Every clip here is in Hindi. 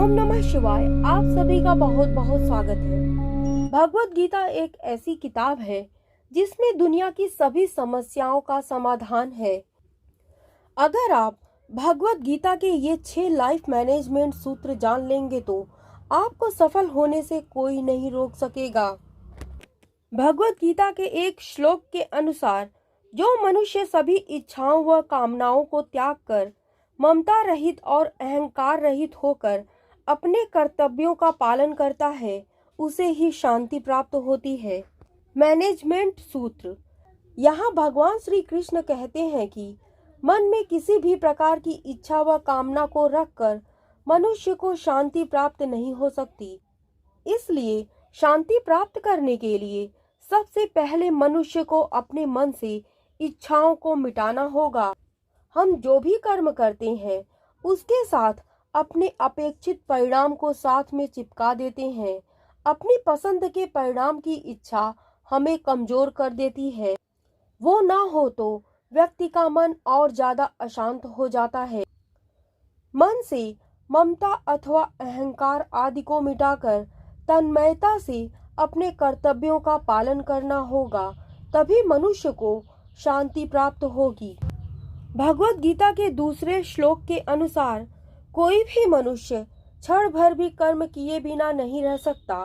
ओम नमः शिवाय। आप सभी का बहुत बहुत स्वागत है। भगवत गीता एक ऐसी किताब है जिसमें दुनिया की सभी समस्याओं का समाधान है। अगर आप भगवत गीता के ये 6 लाइफ मैनेजमेंट सूत्र जान लेंगे तो आपको सफल होने से कोई नहीं रोक सकेगा। भगवत गीता के एक श्लोक के अनुसार जो मनुष्य सभी इच्छाओं व कामनाओं को त्याग कर ममता रहित और अहंकार रहित होकर अपने कर्तव्यों का पालन करता है उसे ही शांति प्राप्त होती है। मैनेजमेंट सूत्र। यहाँ भगवान श्री कृष्ण कहते हैं कि मन में किसी भी प्रकार की इच्छा व कामना को रखकर मनुष्य को शांति प्राप्त नहीं हो सकती। इसलिए शांति प्राप्त करने के लिए सबसे पहले मनुष्य को अपने मन से इच्छाओं को मिटाना होगा। हम जो भी कर्म करते हैं उसके साथ अपने अपेक्षित परिणाम को साथ में चिपका देते हैं। अपनी पसंद के परिणाम की इच्छा हमें कमजोर कर देती है। वो ना हो तो व्यक्ति का मन और ज्यादा अशांत हो जाता है। मन से ममता अथवा अहंकार आदि को मिटाकर तन्मयता से अपने कर्तव्यों का पालन करना होगा, तभी मनुष्य को शांति प्राप्त होगी। भगवत गीता के दूसरे श्लोक के अनुसार कोई भी मनुष्य क्षण भर भी कर्म किए बिना नहीं रह सकता।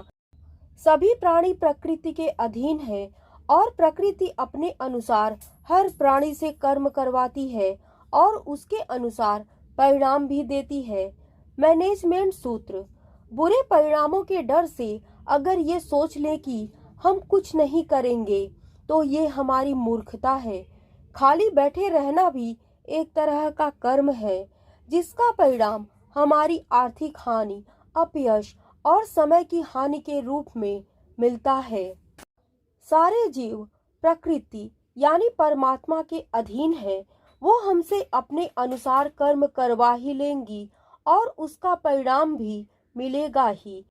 सभी प्राणी प्रकृति के अधीन है और प्रकृति अपने अनुसार हर प्राणी से कर्म करवाती है और उसके अनुसार परिणाम भी देती है। मैनेजमेंट सूत्र। बुरे परिणामों के डर से अगर ये सोच ले कि हम कुछ नहीं करेंगे तो ये हमारी मूर्खता है। खाली बैठे रहना भी एक तरह का कर्म है जिसका परिणाम हमारी आर्थिक हानि, अपयश और समय की हानि के रूप में मिलता है। सारे जीव प्रकृति यानी परमात्मा के अधीन है। वो हमसे अपने अनुसार कर्म करवा ही लेंगी और उसका परिणाम भी मिलेगा ही।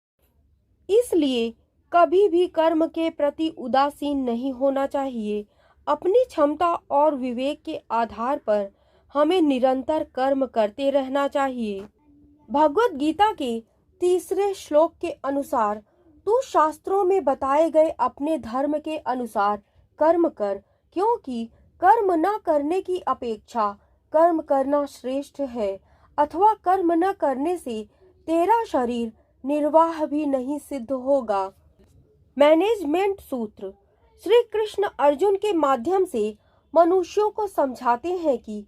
इसलिए कभी भी कर्म के प्रति उदासीन नहीं होना चाहिए। अपनी क्षमता और विवेक के आधार पर हमें निरंतर कर्म करते रहना चाहिए। भगवत गीता के तीसरे श्लोक के अनुसार तू शास्त्रों में बताए गए अपने धर्म के अनुसार कर्म कर, क्योंकि कर्म न करने की अपेक्षा कर्म करना श्रेष्ठ है, अथवा कर्म न करने से तेरा शरीर निर्वाह भी नहीं सिद्ध होगा। मैनेजमेंट सूत्र। श्री कृष्ण अर्जुन के माध्यम से मनुष्यों को समझाते हैं कि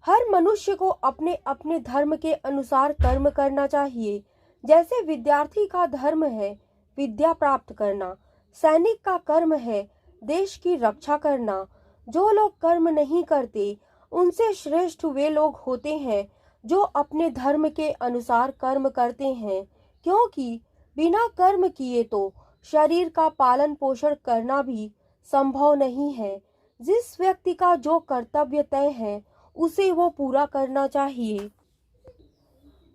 हर मनुष्य को अपने अपने धर्म के अनुसार कर्म करना चाहिए। जैसे विद्यार्थी का धर्म है विद्या प्राप्त करना, सैनिक का कर्म है देश की रक्षा करना। जो लोग कर्म नहीं करते उनसे श्रेष्ठ वे लोग होते हैं जो अपने धर्म के अनुसार कर्म करते हैं, क्योंकि बिना कर्म किए तो शरीर का पालन पोषण करना भी संभव नहीं है। जिस व्यक्ति का जो कर्तव्य तय है उसे वो पूरा करना चाहिए।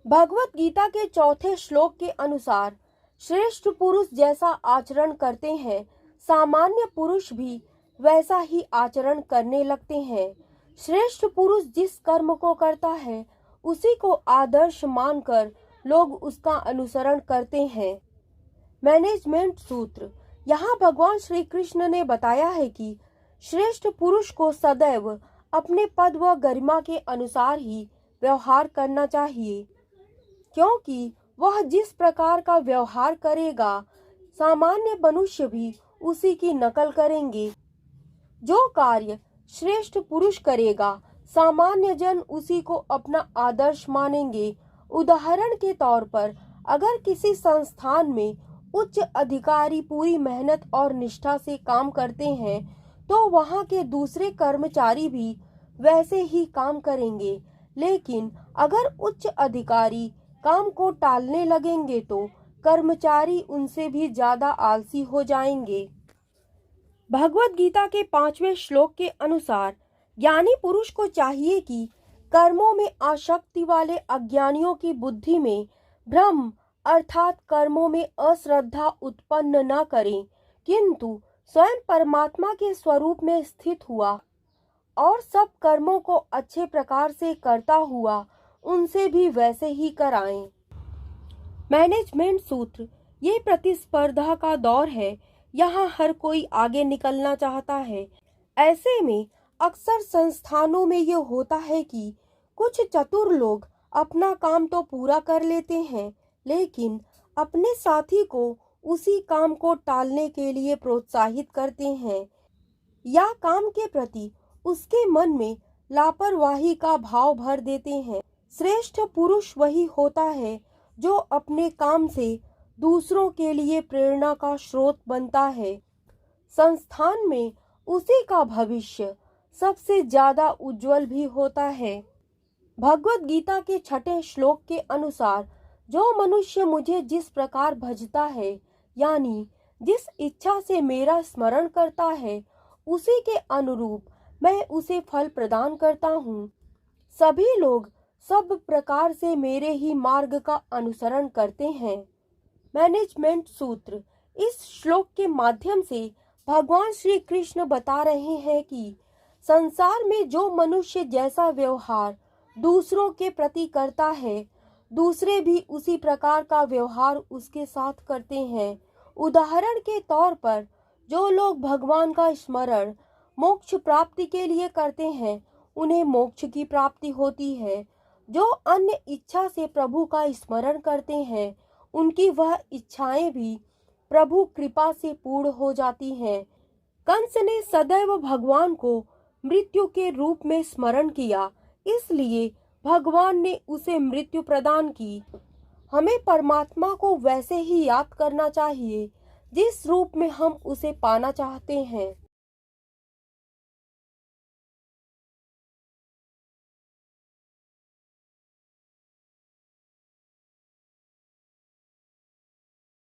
भगवत गीता के चौथे श्लोक के अनुसार श्रेष्ठ पुरुष जैसा आचरण करते हैं सामान्य पुरुष भी वैसा ही आचरण करने लगते हैं। श्रेष्ठ पुरुष जिस कर्म को करता है उसी को आदर्श मानकर लोग उसका अनुसरण करते हैं। मैनेजमेंट सूत्र। यहाँ भगवान श्री कृष्ण ने बताया है कि श्रेष्ठ पुरुष को सदैव अपने पद व गरिमा के अनुसार ही व्यवहार करना चाहिए, क्योंकि वह जिस प्रकार का व्यवहार करेगा सामान्य मनुष्य भी उसी की नकल करेंगे। जो कार्य श्रेष्ठ पुरुष करेगा सामान्य जन उसी को अपना आदर्श मानेंगे। उदाहरण के तौर पर अगर किसी संस्थान में उच्च अधिकारी पूरी मेहनत और निष्ठा से काम करते हैं तो वहां के दूसरे कर्मचारी भी वैसे ही काम करेंगे। लेकिन अगर उच्च अधिकारी काम को टालने लगेंगे तो कर्मचारी उनसे भी ज्यादा आलसी हो जाएंगे। भगवत गीता के 5वें श्लोक के अनुसार ज्ञानी पुरुष को चाहिए कि कर्मों में आसक्ति वाले अज्ञानियों की बुद्धि में भ्रम अर्थात कर्मों में अश्रद्धा उत्पन्न न करें, किंतु स्वयं परमात्मा के स्वरूप में स्थित हुआ और सब कर्मों को अच्छे प्रकार से करता हुआ उनसे भी वैसे ही कराएं। मैनेजमेंट सूत्र। ये प्रतिस्पर्धा का दौर है। यहाँ हर कोई आगे निकलना चाहता है। ऐसे में अक्सर संस्थानों में ये होता है कि कुछ चतुर लोग अपना काम तो पूरा कर लेते हैं, लेकिन अपने साथी को उसी काम को टालने के लिए प्रोत्साहित करते हैं या काम के प्रति उसके मन में लापरवाही का भाव भर देते हैं। श्रेष्ठ पुरुष वही होता है जो अपने काम से दूसरों के लिए प्रेरणा का स्रोत बनता है। संस्थान में उसी का भविष्य सबसे ज्यादा उज्जवल भी होता है। भगवत गीता के 6 श्लोक के अनुसार जो मनुष्य मुझे जिस प्रकार भजता है, यानी जिस इच्छा से मेरा स्मरण करता है, उसी के अनुरूप मैं उसे फल प्रदान करता हूँ। सभी लोग सब प्रकार से मेरे ही मार्ग का अनुसरण करते हैं। मैनेजमेंट सूत्र। इस श्लोक के माध्यम से भगवान श्री कृष्ण बता रहे हैं कि संसार में जो मनुष्य जैसा व्यवहार दूसरों के प्रति करता है, दूसरे भी उसी प्रकार का व्यवहार उसके साथ करते हैं। उदाहरण के तौर पर जो लोग भगवान का स्मरण मोक्ष प्राप्ति के लिए करते हैं, उन्हें मोक्ष की प्राप्ति होती है। जो अन्य इच्छा से प्रभु का स्मरण करते हैं, उनकी वह इच्छाएं भी प्रभु कृपा से पूर्ण हो जाती हैं। कंस ने सदैव भगवान को मृत्यु के रूप में स्मरण किया, इसलिए भगवान ने उसे मृत्यु प्रदान की। हमें परमात्मा को वैसे ही याद करना चाहिए जिस रूप में हम उसे पाना चाहते हैं।